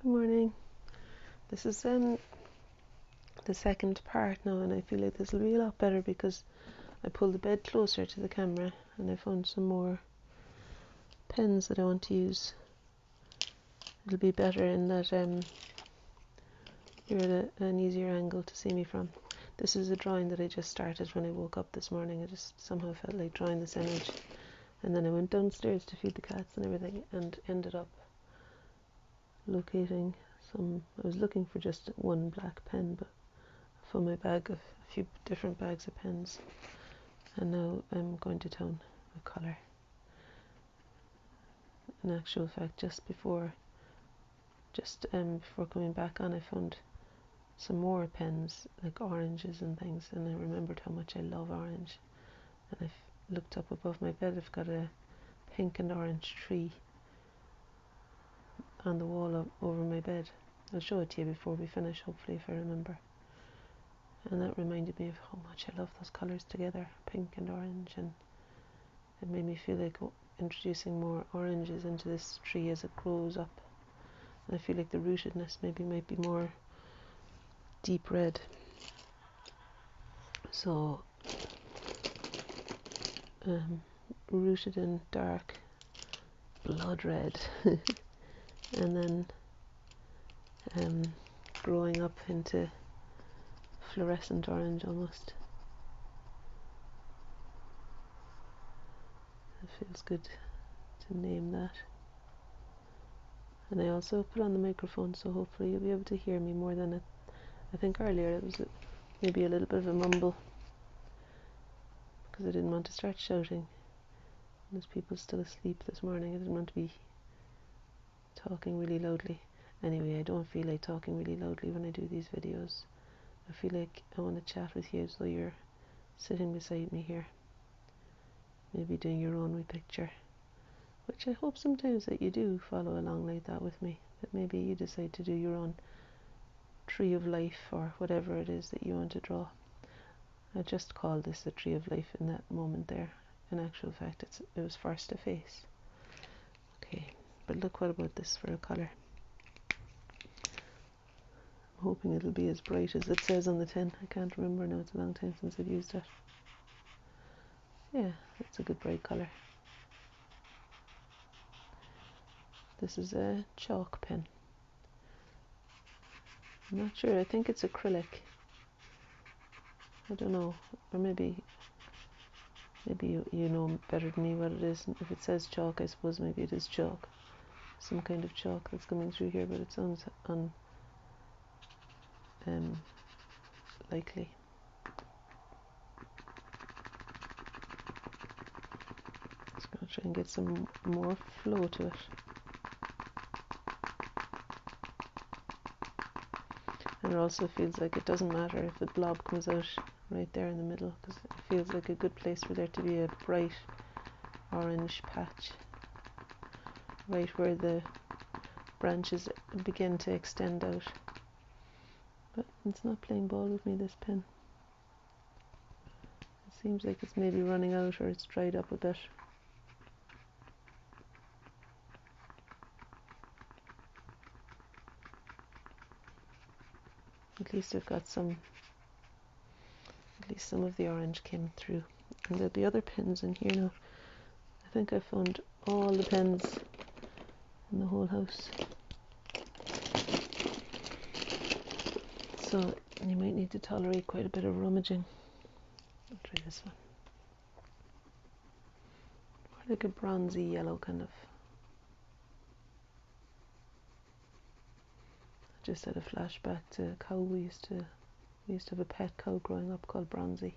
Good morning. This is the second part now, and I feel like this will be a lot better because I pulled the bed closer to the camera and I found some more pens that I want to use. It'll be better in that you're at an easier angle to see me from. This is a drawing that I just started when I woke up this morning. I just somehow felt like drawing this image, and then I went downstairs to feed the cats and everything and ended up locating I was looking for just one black pen, but I found my bag of a few different bags of pens, and now I'm going to town with colour. In actual fact, just before coming back on, I found some more pens, like oranges and things, and I remembered how much I love orange, and I looked up above my bed. I've got a pink and orange tree on the wall over my bed. I'll show it to you before we finish, hopefully, if I remember. And that reminded me of how much I love those colours together, pink and orange, and it made me feel like introducing more oranges into this tree as it grows up. And I feel like the rootedness maybe might be more deep red. So rooted in dark blood red and then growing up into fluorescent orange almost. It feels good to name that. And I also put on the microphone, so hopefully you'll be able to hear me more than it. I think earlier it was maybe a little bit of a mumble because I didn't want to start shouting. There's people still asleep this morning. I didn't want to be talking really loudly. Anyway, I don't feel like talking really loudly when I do these videos. I feel like I want to chat with you as though you're sitting beside me here, maybe doing your own wee picture, which I hope sometimes that you do follow along like that with me, that maybe you decide to do your own tree of life or whatever it is that you want to draw. I just called this the tree of life in that moment there. In actual fact, it was first a face. Okay, but look, what about this for a colour? I'm hoping it'll be as bright as it says on the tin. I can't remember now, it's a long time since I've used it. Yeah, that's a good bright colour. This is a chalk pen. I'm not sure, I think it's acrylic. I don't know, or maybe you know better than me what it is. If it says chalk, I suppose maybe it is chalk. Some kind of chalk that's coming through here, but it sounds likely. Just going to try and get some more flow to it. And it also feels like it doesn't matter if the blob comes out right there in the middle, because it feels like a good place for there to be a bright orange patch right where the branches begin to extend out. But it's not playing ball with me, this pen. It seems like it's maybe running out, or it's dried up a bit. At least I've got some, at least some of the orange came through. And there'll be other pens in here now. I think I found all the pens in the whole house. So you might need to tolerate quite a bit of rummaging. I'll try this one. Quite like a bronzy yellow kind of. I just had a flashback to a cow we used to have a pet cow growing up called Bronzy.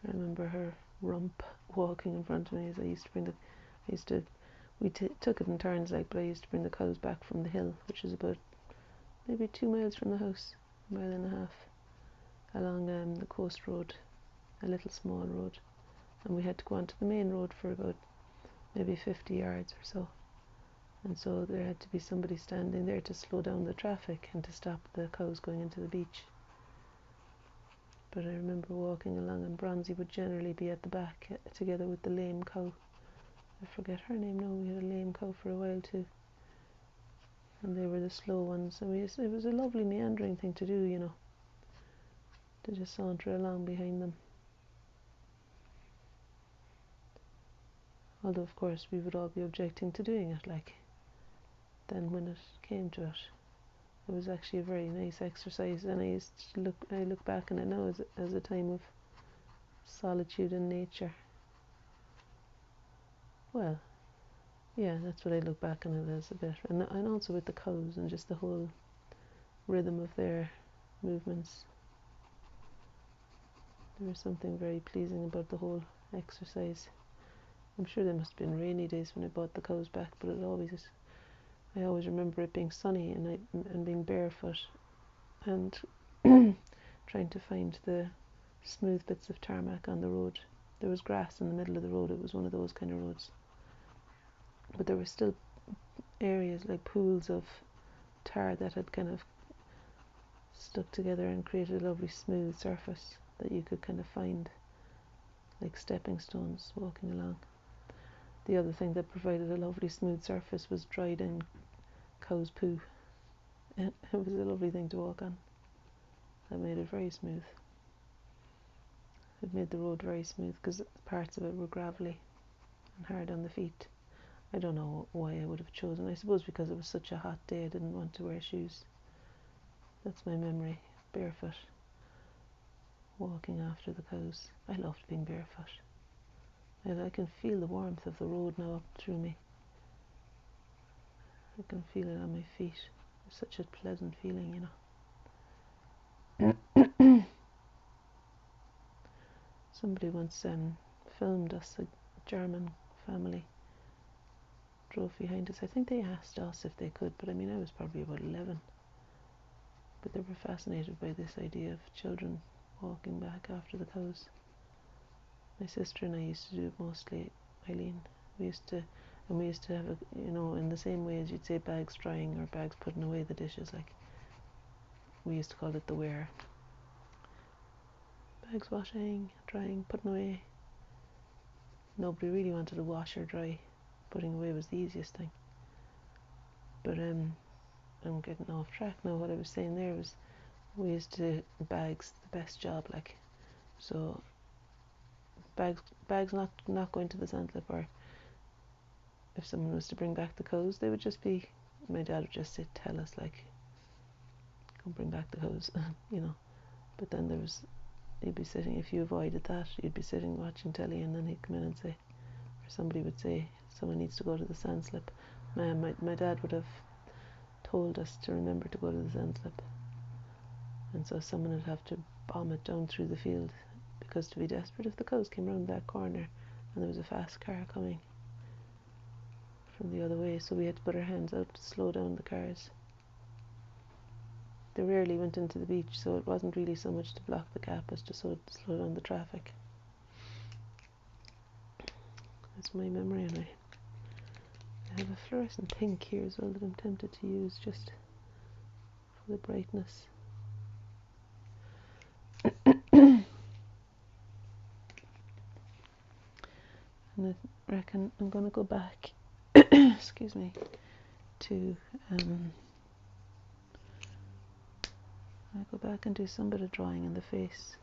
I remember her rump walking in front of me as I used to bring we took it in turns, like, but I used to bring the cows back from the hill, which is about maybe 2 miles from the house, a mile and a half, along the coast road, a little small road, and we had to go onto the main road for about maybe 50 yards or so, and so there had to be somebody standing there to slow down the traffic and to stop the cows going into the beach. But I remember walking along, and Bronzy would generally be at the back together with the lame cow. I forget her name now. We had a lame cow for a while too. and they were the slow ones. And it was a lovely meandering thing to do, you know, to just saunter along behind them. Although, of course, we would all be objecting to doing it, like, then when it came to it, it was actually a very nice exercise, and I look back on it now as a time of solitude and nature. Well, yeah, that's what I look back on it as a bit, and also with the cows and just the whole rhythm of their movements. There was something very pleasing about the whole exercise. I'm sure there must have been rainy days when I brought the cows back, but I always remember it being sunny and being barefoot and trying to find the smooth bits of tarmac on the road. There was grass in the middle of the road. It was one of those kind of roads, but there were still areas like pools of tar that had kind of stuck together and created a lovely smooth surface that you could kind of find like stepping stones walking along. The other thing that provided a lovely smooth surface was dried in cow's poo. It was a lovely thing to walk on. That made it very smooth. It made the road very smooth because parts of it were gravelly and hard on the feet. I don't know why I would have chosen. I suppose because it was such a hot day I didn't want to wear shoes. That's my memory, barefoot, walking after the cows. I loved being barefoot. I can feel the warmth of the road now up through me. I can feel it on my feet. It's such a pleasant feeling, you know. Somebody once filmed us, a German family drove behind us. I think they asked us if they could, but I mean I was probably about 11. But they were fascinated by this idea of children walking back after the cows. My sister and I used to do it mostly, Eileen. We used to have in the same way as you'd say bags drying or bags putting away the dishes, like we used to call it the wear. Bags washing, drying, putting away. Nobody really wanted to wash or dry. Putting away was the easiest thing. But I'm getting off track now. What I was saying there was we used to bags the best job, like, so bags not going to the sandlip, or if someone was to bring back the cows, they would just be, my dad would just tell us like, come bring back the cows, you know. But then you'd be sitting, if you avoided that, you'd be sitting watching telly, and then he'd come in and say, or somebody would say, someone needs to go to the sand slip. My dad would have told us to remember to go to the sand slip, and so someone would have to bomb it down through the field, because to be desperate if the cows came round that corner and there was a fast car coming from the other way, so we had to put our hands out to slow down the cars. They rarely went into the beach, so it wasn't really so much to block the gap as to slow down the traffic. That's my memory, and I have a fluorescent pink here as well that I'm tempted to use just for the brightness. And I reckon I'm going to go back excuse me, to I'll go back and do some bit of drawing in the face.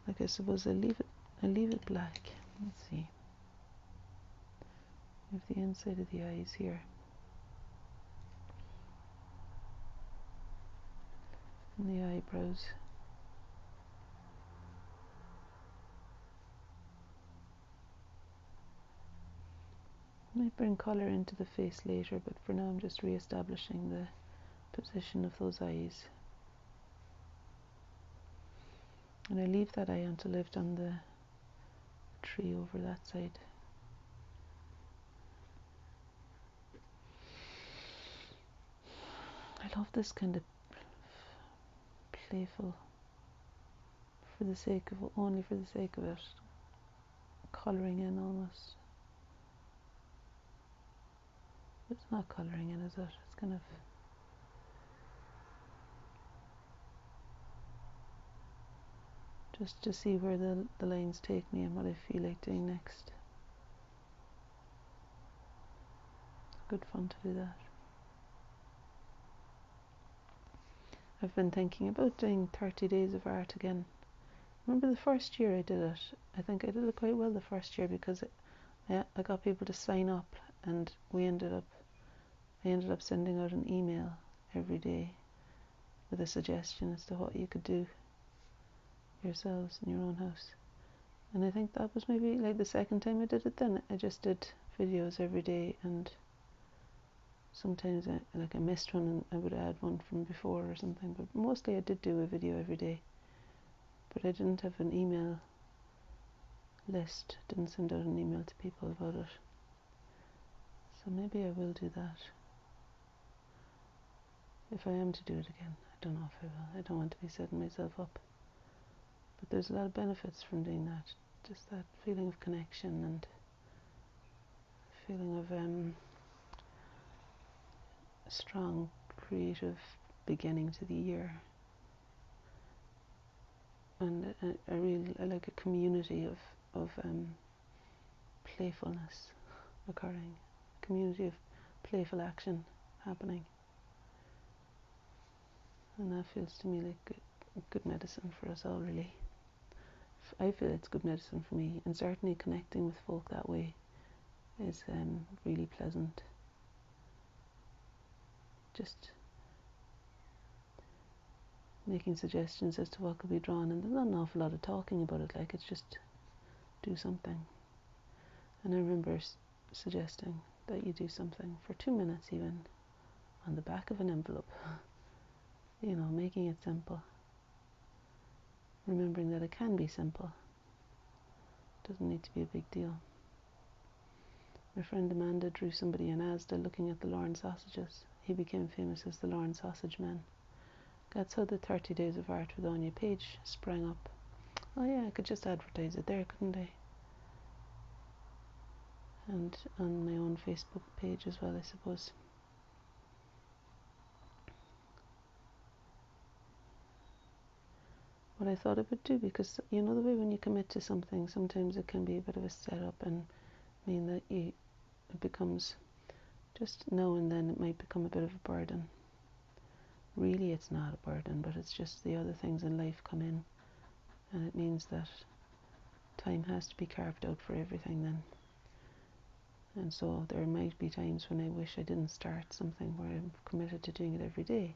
Like, I suppose I leave it black. Let's see. We have the inside of the eyes here. And the eyebrows. Might bring colour into the face later, but for now I'm just re-establishing the position of those eyes. And I leave that eye until I've done the tree over that side. I love this kind of playful, only for the sake of it, colouring in almost. It's not colouring in, is it? It's kind of just to see where the lines take me and what I feel like doing next. good fun to do that. I've been thinking about doing 30 days of art again. Remember the first year I did it? I think I did it quite well the first year because I got people to sign up, and I ended up sending out an email every day with a suggestion as to what you could do yourselves in your own house. And I think that was maybe like the second time I did it. Then I just did videos every day, and sometimes I missed one and I would add one from before or something, but mostly I did do a video every day. But I didn't have an email list, didn't send out an email to people about it. So maybe I will do that. If I am to do it again, I don't know if I will. I don't want to be setting myself up. But there's a lot of benefits from doing that. Just that feeling of connection and feeling of a strong creative beginning to the year. And I like a community of playfulness occurring, a community of playful action happening. And that feels to me like good medicine for us all, really. I feel it's good medicine for me, and certainly connecting with folk that way is really pleasant. Just making suggestions as to what could be drawn, and there's not an awful lot of talking about it, like it's just do something. And I remember suggesting that you do something for 2 minutes even on the back of an envelope, you know, making it simple, remembering that it can be simple, it doesn't need to be a big deal. My friend Amanda drew somebody in Asda looking at the Lorne sausages. He became famous as the Lorne Sausage Man. That's how the 30 Days of Art with Anya page sprang up. Oh yeah, I could just advertise it there, couldn't I? And on my own Facebook page as well, I suppose. What I thought I would do, because you know the way when you commit to something, sometimes it can be a bit of a setup and mean that it becomes just now and then it might become a bit of a burden. Really it's not a burden, but it's just the other things in life come in, and it means that time has to be carved out for everything then. And so there might be times when I wish I didn't start something where I'm committed to doing it every day,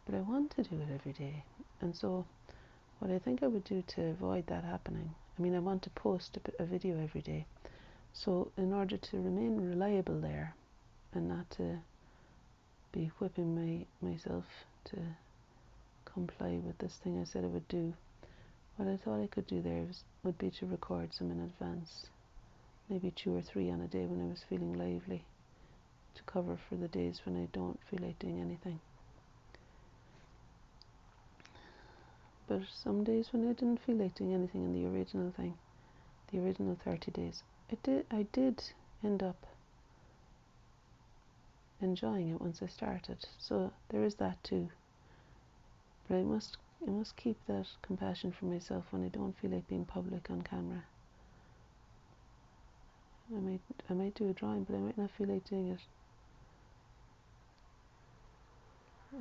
but I want to do it every day. And so what I think I would do to avoid that happening, I mean, I want to post a video every day, so in order to remain reliable there and not to be whipping myself to comply with this thing I said I would do, what I thought I could do there would be to record some in advance, maybe 2 or 3 on a day when I was feeling lively, to cover for the days when I don't feel like doing anything. But some days when I didn't feel like doing anything in the original thing, the original 30 days, I did end up enjoying it once I started. So there is that too. But I must keep that compassion for myself when I don't feel like being public on camera. I might do a drawing, but I might not feel like doing it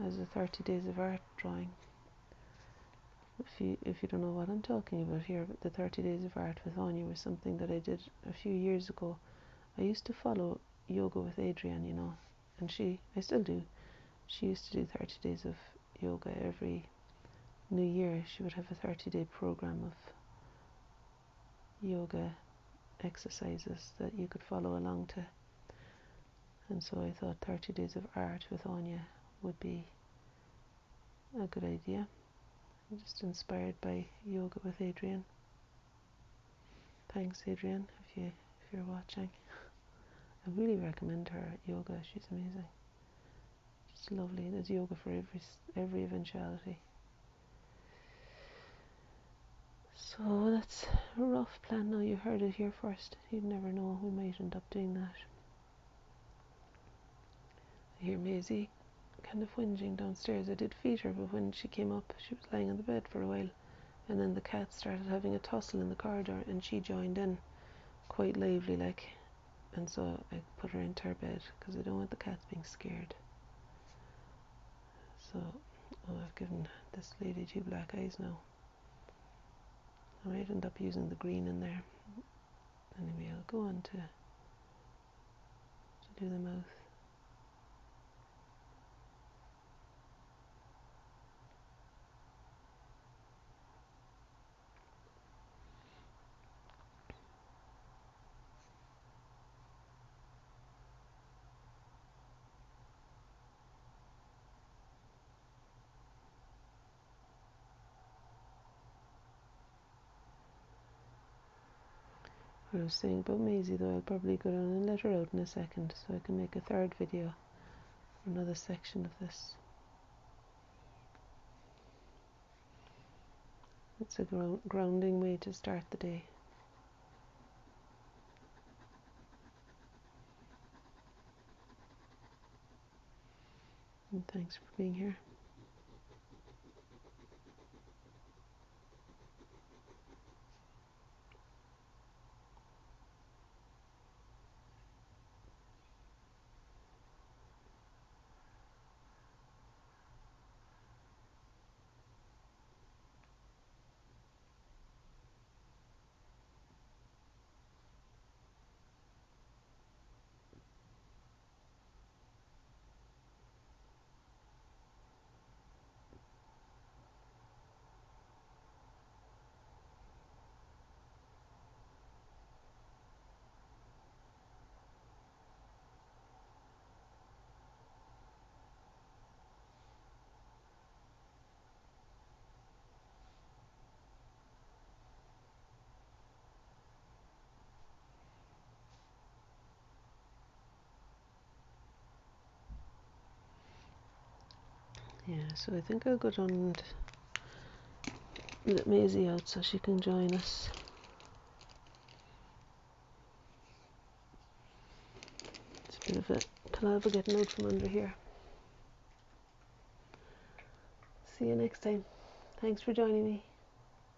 as a 30 Days of Art drawing. If you don't know what I'm talking about here, but the 30 Days of Art with Anya was something that I did a few years ago. I used to follow Yoga with Adriene, you know, and I still do. She used to do 30 days of yoga every New Year. She would have a 30-day program of yoga exercises that you could follow along to. And so I thought 30 Days of Art with Anya would be a good idea. I'm just inspired by Yoga with Adriene. Thanks, Adriene, if you're watching. I really recommend her yoga. She's amazing. Just lovely. There's yoga for every eventuality. So that's a rough plan now. You heard it here first. You never know, we might end up doing that. I hear Maisie kind of whinging downstairs. I did feed her, but when she came up, she was lying on the bed for a while, and then the cats started having a tussle in the corridor, and she joined in, quite lively like. and so I put her into her bed because I don't want the cats being scared. So, I've given this lady 2 black eyes now. I might end up using the green in there. Anyway, I'll go on to do the mouth. What I was saying about Maisie though, I'll probably go down and let her out in a second so I can make a third video for another section of this. It's a grounding way to start the day. And thanks for being here. Yeah, so I think I'll go down and let Maisie out so she can join us. It's a bit of a palaver getting out from under here. See you next time. Thanks for joining me.